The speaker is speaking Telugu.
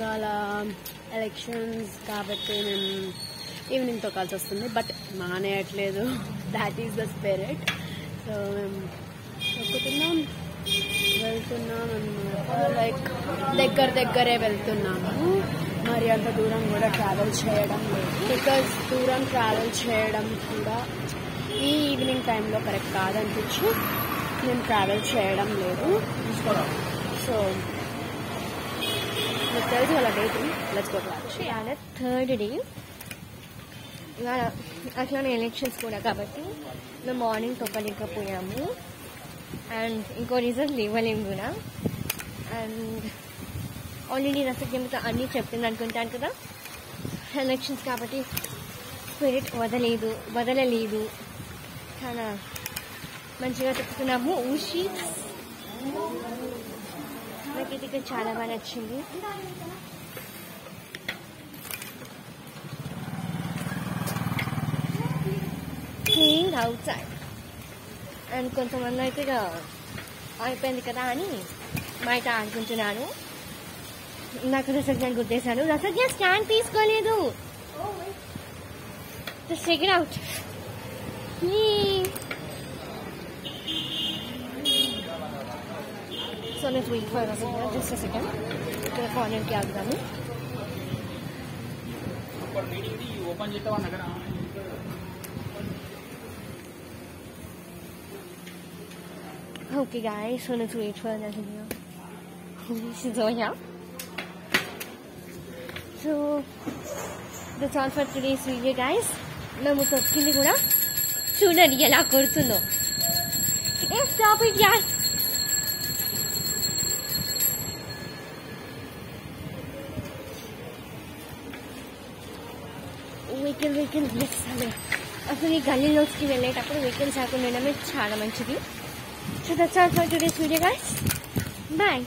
ఇవాళ ఎలక్షన్స్ కాబట్టి మేము ఈవినింగ్ తొక్కాల్సి వస్తుంది, బట్ మానేయట్లేదు. That is the spirit. So మేము తొక్కుతున్నాం, వెళ్తున్నాం అన్నమాట. లైక్ దగ్గరే వెళ్తున్నాము, మరి అంత దూరం కూడా ట్రావెల్ చేయడం లేదు. బికాజ్ దూరం ట్రావెల్ చేయడం కూడా ఈ ఈవినింగ్ టైంలో కరెక్ట్ కాదనిపించి నేను ట్రావెల్ చేయడం లేదు. సో మీకు తెలుసు వాళ్ళ డేట్. లెట్స్ గో టు ఇవాళ థర్డ్ డే. ఇవాళ అట్లానే ఎలక్షన్స్ కూడా కాబట్టి మేము మార్నింగ్ తొక్కలేకపోయాము. అండ్ ఇంకో రీజన్ లేవలేము కూడా. అండ్ ఆల్రెడీ రసజ్ఞతో అన్నీ చెప్పింది అనుకుంటాను కదా. ఎలక్షన్స్ కాబట్టి స్పిరిట్ వదలలేదు. చాలా మంచిగా చెప్తున్నాము. ఊషి నాకైతే ఇక్కడ చాలా బాగా నచ్చింది. Clean out side. అండ్ కొంతమంది అయితే ఇక అయిపోయింది కదా అని బయట ఆడుకుంటున్నాను. నాకు రసజ్ఞాన్ని గుర్తేశాను. రసజ్ఞ స్టాండ్ తీసుకోలేదు. Just take it out please. So let's wait for Rasagna. Just a second. ఇక్కడ కార్నర్కి ఆగుతాను. Okay guys, so let's wait for another video. This is Zoya. So that's all for today's video guys. మేము తొక్కింది కూడా చూడండి ఎలా కొడుతుందో. Stop it yaar. Vehicle miss అవ్వే. అసలు ఈ గల్లీలోకి వెళ్ళేటప్పుడు వెహికల్స్ రాకుండా ఉండడమే చాలా మంచిది. So that's all for today's video guys. Bye.